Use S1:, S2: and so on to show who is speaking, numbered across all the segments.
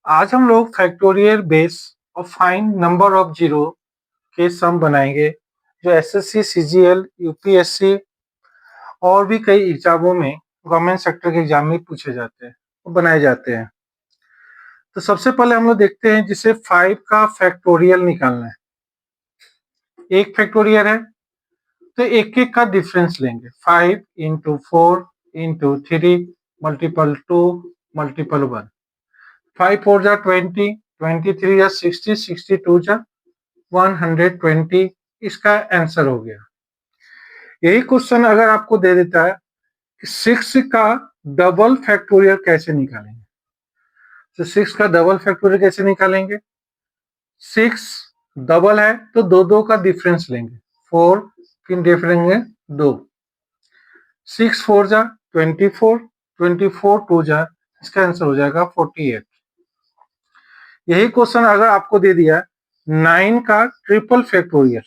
S1: आज हम लोग फैक्टोरियल बेस और फाइंड नंबर ऑफ जीरो के सम बनाएंगे जो एसएससी, सीजीएल, यूपीएससी और भी कई एग्जामों में गवर्नमेंट सेक्टर के एग्जाम में पूछे जाते हैं और बनाए जाते हैं। तो सबसे पहले हम लोग देखते हैं जिसे 5 का फैक्टोरियल निकालना है। एक फैक्टोरियल है तो एक एक का डिफरेंस लेंगे। 5 इंटू 4 इंटू 3 मल्टीपल 2 मल्टीपल 1। 5 4 जा 20, 23 जा 60, 62 जा 120। इसका आंसर हो गया। यही क्वेश्चन अगर आपको दे देता है कि 6 का डबल फैक्टोरियल कैसे निकालेंगे, तो 6 का डबल फैक्टोरियल कैसे निकालेंगे। 6 डबल है तो दो दो का डिफरेंस लेंगे। 4 फिर डिफरेंस 2। 6 4 जा 24, 24 2 जा, इसका आंसर हो जाएगा 48। यही क्वेश्चन अगर आपको दे दिया 9 का triple factorial,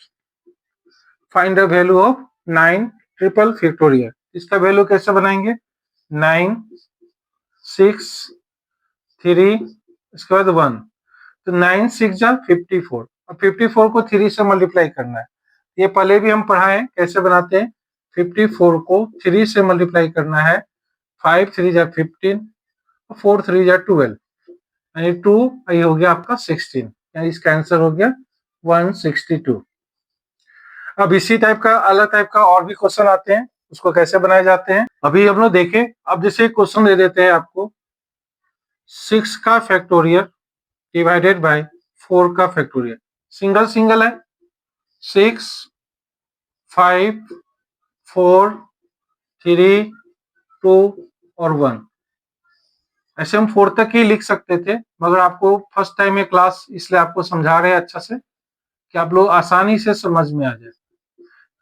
S1: find the value of 9 triple factorial, इसका वैल्यू कैसे बनाएंगे। 9 6 3 इसके बाद 1, तो 9 6 जा 54 और 54 को 3 से मल्टीप्लाई करना है। ये पहले भी हम पढ़ा है कैसे बनाते हैं। 54 को 3 से मल्टीप्लाई करना है। 5 3 जा 15 और 4 3 जा 12, यानी 2 ये हो गया आपका 16, यानी इसका आंसर हो गया 162। अब इसी टाइप का अलग टाइप का और भी क्वेश्चन आते हैं, उसको कैसे बनाए जाते हैं अभी हम लोग देखें। अब जैसे क्वेश्चन दे देते हैं आपको 6 का फैक्टोरियल डिवाइडेड बाय 4 का फैक्टोरियल, सिंगल सिंगल है। 6 5 4 3 2 और 1, ऐसे हम 4 तक ही लिख सकते थे, मगर आपको फर्स्ट टाइम में क्लास इसलिए आपको समझा रहे हैं अच्छा से कि आप लोग आसानी से समझ में आ जाए।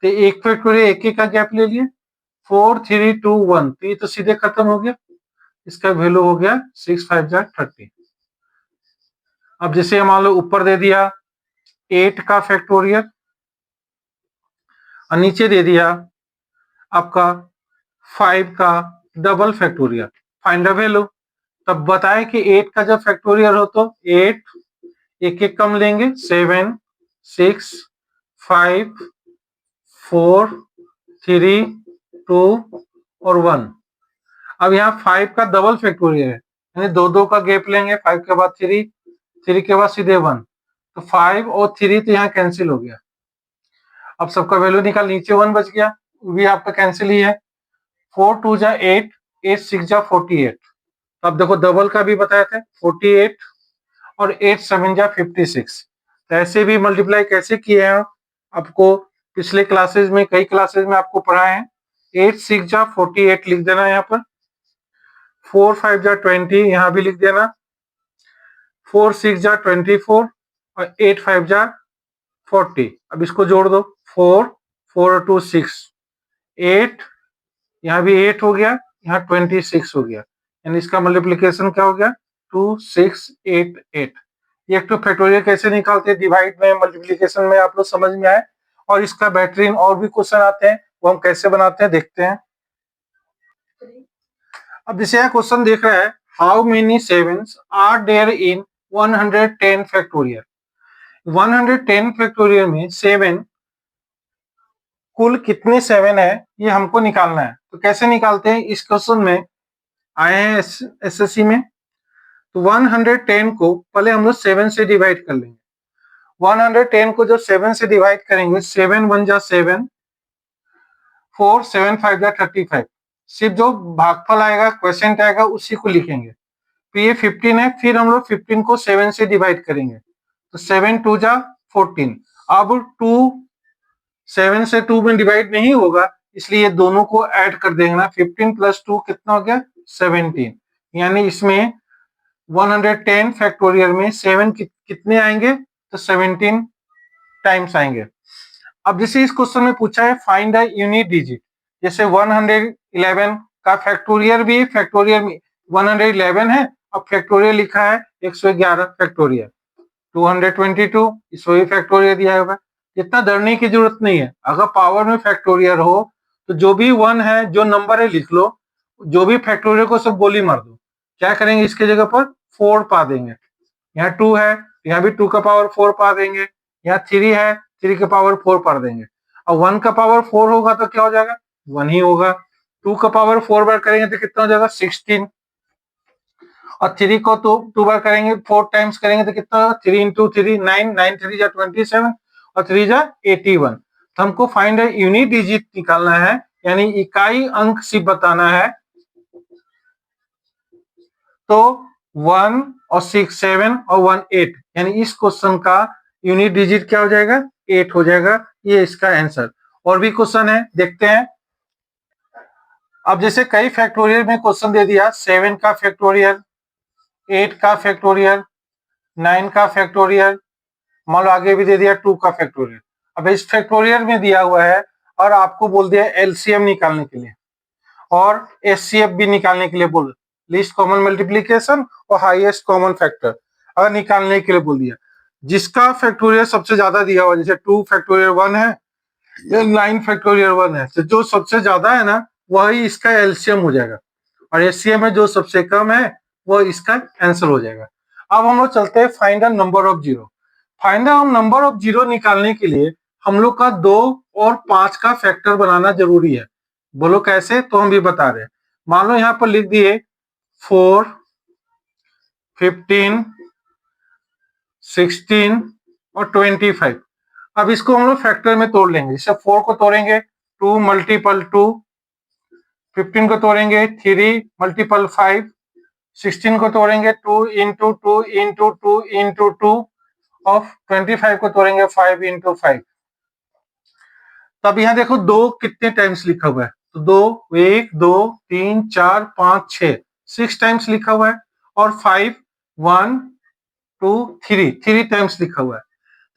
S1: तो एक फैक्टोरियल एक एक का गैप ले लिए। 4 3 2 1, तो ये तो सीधे खत्म हो गया। इसका वैल्यू हो गया 6 5 जा 30। अब जैसे मान लो ऊपर दे दिया 8 का फैक्टोरियल और नीचे दे दिया आपका 5 का double factorial, find the value. तब बताए कि 8 का जब फैक्टोरियल हो तो 8 एक एक कम लेंगे। 7 6 5 4 3 2 और 1। अब यहाँ 5 का डबल फैक्टोरियल है, यानी दो दो का गैप लेंगे। 5 के बाद 3, 3 के बाद सीधे 1, तो 5 और 3 तो यहाँ कैंसिल हो गया। अब सबका वैल्यू निकाल, नीचे 1 बच गया, वो भी आपका कैंसिल ही है। 4 2 जा 8, 8 6 जा 48। तो अब देखो डबल का भी बताए थे 48 और 8 7 जा 56। तो ऐसे भी मल्टीप्लाई कैसे किए हैं आपको पिछले क्लासेस में, कई क्लासेस में आपको पढ़ाए हैं। 8 6 जा 48 लिख देना यहाँ पर। 4 5 जा 20 यहाँ भी लिख देना। 4 6 जा 24 और 8 5 जा 40। अब इसको जोड़ दो। 4 4 2 6, 8, यहाँ भी 8 हो गया, यहाँ 26 हो गया, यानी इसका मल्टीप्लीकेशन क्या हो गया 2 6 8 8। ये तो फैक्टोरियल कैसे निकालते हैं डिवाइड में, मल्टीप्लीकेशन में, आप लोग समझ में आए। और इसका बेहतरीन और भी क्वेश्चन आते हैं, वो हम कैसे बनाते हैं देखते हैं। अब जैसे यहाँ क्वेश्चन देख रहा है how many sevens are there in 110 factorial. 110 factorial में 7 कुल कितने 7 है ये हमको निकालना है। तो कैसे निकालते हैं, इस क्वेश्चन में आए हैं एसएससी में। तो 110 को पहले हम लोग 7 से डिवाइड कर लेंगे। 110 को जब 7 से डिवाइड करेंगे, 7 1 जा 7, 4 7 5 जा 35। सिर्फ जो भागफल आएगा, क्वोशिएंट आएगा, उसी को लिखेंगे। तो ये 15 है, फिर हम लोग 15 को 7 से डिवाइड करेंगे, तो 7 2 जा 14। अब 2 7 से 2 में डिवाइड नहीं होगा, इसलिए दोनों को ऐड कर देना। 15 प्लस 2 कितना हो गया 17, यानी इसमें 110 फैक्टोरियल में 7 कितने आएंगे, तो 17 टाइम्स आएंगे। अब जैसे इस क्वेश्चन में पूछा है फाइंड द यूनिट डिजिट, जैसे 111 का फैक्टोरियल भी फैक्टोरियल में 111 है, अब फैक्टोरियल लिखा है 111 फैक्टोरियल। 222 इसको भी फैक्टोरियल दिया होगा। इतना डरने की जरूरत नहीं है। अगर पावर में फैक्टोरियल हो तो जो भी 1 है, जो नंबर है लिख लो, जो भी फैक्टोरियल को सब गोली मार दो। क्या करेंगे, इसके जगह पर 4 पा देंगे। यहाँ 2 है, यहाँ भी 2 का पावर 4 पा देंगे, यहाँ 3 है, 3 का पावर 4 पा देंगे। और 1 का पावर 4 होगा तो क्या हो जाएगा, 1 ही होगा। 2 का पावर 4 बार करेंगे तो कितना हो जाएगा, 16। और 3 को तो 2 बार करेंगे, 4 टाइम्स करेंगे तो कितना होगा, 3 इंटू 3 9, 9 3 जा 27 और 3 जा 81। तो हमको फाइंड यूनिट डिजिट निकालना है, यानी इकाई अंक सिर्फ बताना है। तो 1 और 6 7 और 1 8, यानी इस क्वेश्चन का यूनिट डिजिट क्या हो जाएगा, 8 हो जाएगा। ये इसका आंसर। और भी क्वेश्चन है, देखते हैं। अब जैसे कई फैक्टोरियल में क्वेश्चन दे दिया, 7 का फैक्टोरियल, 8 का फैक्टोरियल, 9 का फैक्टोरियल, मान लो आगे भी दे दिया 2 का फैक्टोरियल। अब इस फैक्टोरियल में दिया हुआ है और आपको बोल दिया एलसीएम निकालने के लिए और एचसीएफ भी निकालने के लिए बोल, लीस्ट कॉमन मल्टीप्लीकेशन और हाईएस्ट कॉमन फैक्टर अगर निकालने के लिए बोल दिया। जिसका फैक्टोरियल सबसे ज्यादा दिया हुआ, जैसे 2 फैक्टोरियल 1 है या 9 फैक्टोरियल 1 है, तो जो सबसे ज्यादा है ना वही इसका एलसीएम हो जाएगा, और एचसीएफ में जो सबसे कम है वो इसका आंसर हो जाएगा। अब हम लोग चलते हैं find the number of zero. Find the number of zero निकालने के लिए हम लोग का 2 और 5 का फैक्टर बनाना जरूरी है। बोलो कैसे, तो हम भी बता रहे हैं। मान लो यहाँ पर लिख दिए 4, 15, 16 और 25। अब इसको हम लोग फैक्टर में तोड़ लेंगे। जैसे 4 को तोड़ेंगे 2 मल्टीपल 2, 15 को तोड़ेंगे 3 मल्टीपल 5, 16 को तोड़ेंगे 2 इंटू 2 इंटू 2 इंटू 2 और 25 को तोड़ेंगे 5 इंटू 5। तब यहाँ देखो 2 कितने टाइम्स लिखा हुआ है, तो 2 1 2 3 4 5 6 6 टाइम्स लिखा हुआ है, और 5 1 2 3 टाइम्स लिखा हुआ है।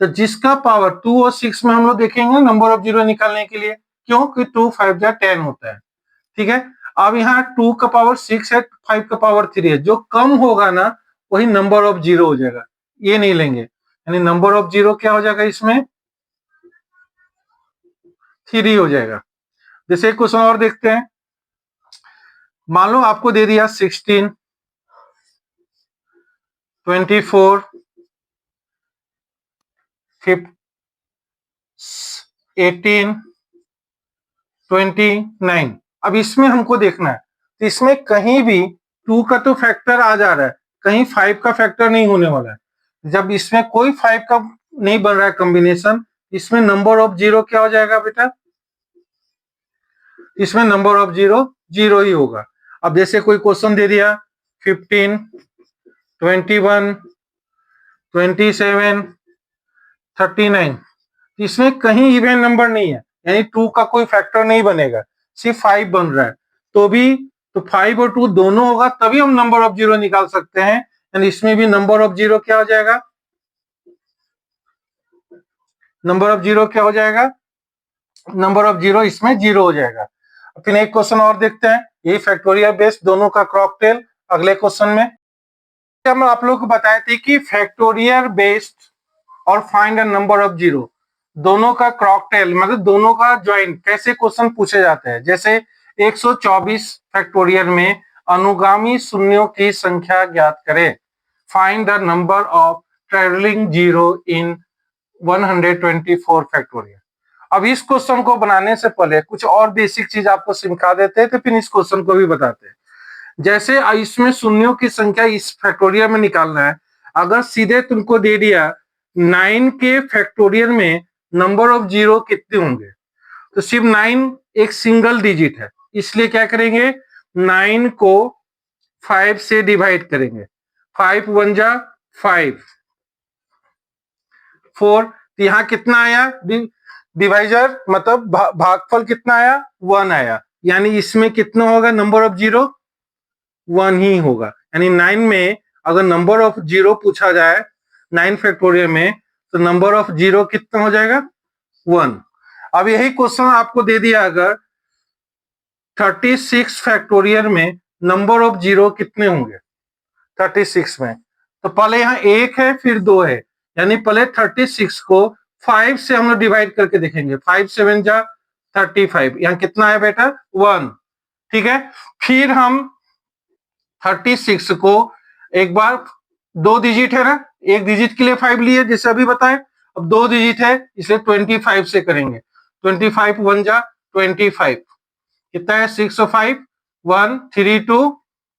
S1: तो जिसका पावर 2 और 6 में हम लोग देखेंगे नंबर ऑफ जीरो निकालने के लिए, क्योंकि 2 5 जा 10 होता है। ठीक है, अब यहाँ 2 का पावर 6 है, 5 का पावर 3 है, जो कम होगा ना वही नंबर ऑफ जीरो हो जाएगा, ये नहीं लेंगे। यानी नंबर ऑफ जीरो क्या हो जाएगा इसमें, 3 हो जाएगा। जैसे एक क्वेश्चन और देखते हैं। मान लो आपको दे दिया 16, 24, 18, 29। अब इसमें हमको देखना है, तो इसमें कहीं भी 2 का तो फैक्टर आ जा रहा है, कहीं 5 का फैक्टर नहीं होने वाला है। जब इसमें कोई 5 का नहीं बन रहा है कॉम्बिनेशन, इसमें नंबर ऑफ जीरो क्या हो जाएगा बेटा, इसमें नंबर ऑफ जीरो जीरो ही होगा। अब जैसे कोई क्वेश्चन दे दिया 15, 21, 27, 39, इसमें कहीं इवन नंबर नहीं है, यानी 2 का कोई फैक्टर नहीं बनेगा, सिर्फ 5 बन रहा है। तो भी तो 5 और 2 दोनों होगा तभी हम नंबर ऑफ जीरो निकाल सकते हैं। यानी इसमें भी नंबर ऑफ जीरो क्या हो जाएगा, नंबर ऑफ जीरो क्या हो जाएगा, नंबर ऑफ जीरो इसमें जीरो हो जाएगा। फिर एक क्वेश्चन और देखते हैं, यही फैक्टोरियल बेस्ड दोनों का कॉकटेल अगले क्वेश्चन में। हम आप लोग को बताए थे कि फैक्टोरियल बेस्ड और find the number of zero दोनों का कॉकटेल मतलब दोनों का ज्वाइंट कैसे क्वेश्चन पूछे जाते हैं। जैसे 124 फैक्टोरियल में अनुगामी शून्यों की संख्या ज्ञात करें, find the number of travelling zero in 124 factorial. अब इस क्वेश्चन को बनाने से पहले कुछ और बेसिक चीज आपको सिखा देते हैं, तो फिर इस क्वेश्चन को भी बताते हैं। जैसे इसमें शून्यों की संख्या इस फैक्टोरियल में निकालना है, अगर सीधे तुमको दे दिया 9 के फैक्टोरियल में नंबर ऑफ जीरो कितने होंगे, तो सिर्फ 9 एक सिंगल डिजिट है, इसलिए क्या करेंगे 9 को 5 से डिवाइड करेंगे। 5 1 जा 5, 4, तो यहाँ कितना आया, डिवाइजर मतलब भागफल कितना आया, 1 आया। यानी इसमें कितना होगा नंबर ऑफ जीरो, 1 ही होगा। यानी 9 में अगर नंबर ऑफ जीरो पूछा जाए 9 फैक्टोरियल में, तो नंबर ऑफ जीरो कितना हो जाएगा, 1। अब यही क्वेश्चन आपको दे दिया अगर 36 फैक्टोरियल में नंबर ऑफ जीरो कितने होंगे 36 में, तो पहले यहाँ 1 है फिर 2 है, यानी पहले 36 को 5 से हम लोग डिवाइड करके देखेंगे। 5 7 जा 35, यहाँ कितना है बेटा, 1। ठीक है, फिर हम 36 को एक बार 2 डिजिट है ना, एक डिजिट के लिए 5 लिए जैसे अभी बताए, अब 2 डिजिट है इसलिए 25 से करेंगे। 25 1 जा 25, कितना है 6 और 5 1 3 2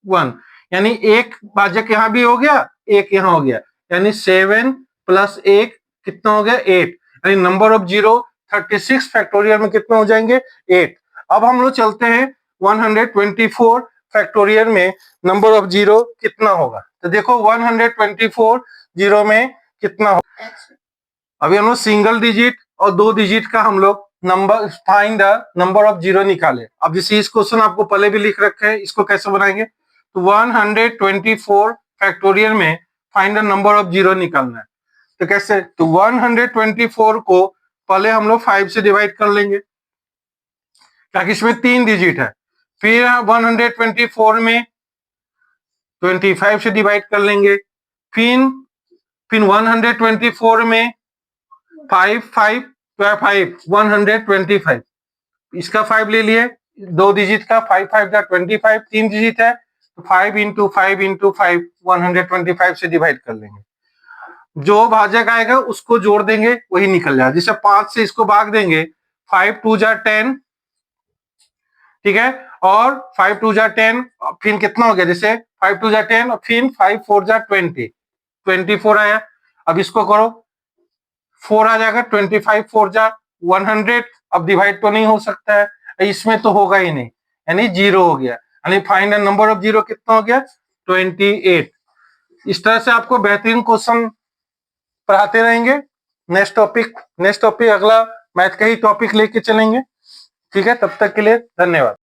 S1: 1, यानी एक भाजक यहाँ भी हो गया, एक यहाँ हो गया, यानी 7 प्लस 1 कितना हो गया 8, यानी नंबर ऑफ जीरो 36 फैक्टोरियल में कितना हो जाएंगे 8। अब हम लोग चलते हैं 124 फैक्टोरियल में नंबर ऑफ जीरो कितना होगा, तो देखो 124 जीरो में कितना होगा। अभी हम लोग सिंगल डिजिट और 2 डिजिट का हम लोग number find the number of zero निकाले। अब जैसे इस क्वेश्चन आपको पहले भी लिख रखे हैं, इसको कैसे बनाएंगे, तो 124 फैक्टोरियल में find the number of zero निकालना है। तो कैसे, तो 124 को पहले हम लोग 5 से डिवाइड कर लेंगे, ताकि इसमें 3 डिजिट है। फिर 124 में 25 से डिवाइड कर लेंगे, फिर 124 में 5 5 5 125, इसका 5 ले लिए, 2 डिजिट का 5 5 जा 25, 3 डिजिट है तो 5 इंटू 5 इंटू 5 125 से डिवाइड कर लेंगे। जो भाजक आएगा उसको जोड़ देंगे वही निकल जाएगा। जैसे 5 से इसको भाग देंगे, 5 2 जा 10, ठीक है, और 5 2 जा 10, फिर कितना हो गया, जैसे 5 2 जा 10 और फिर 5 4 जा 20, 24 आया। अब इसको करो, 4 आ जाएगा, 25 4 जा 100, अब डिवाइड तो नहीं हो सकता है, इसमें तो होगा ही नहीं, यानी जीरो हो गया, यानी फाइंड नंबर ऑफ जीरो कितना हो गया 28। इस तरह से आपको बेहतरीन क्वेश्चन पढ़ाते रहेंगे। नेक्स्ट टॉपिक अगला मैथ का ही टॉपिक लेके चलेंगे। ठीक है, तब तक के लिए धन्यवाद।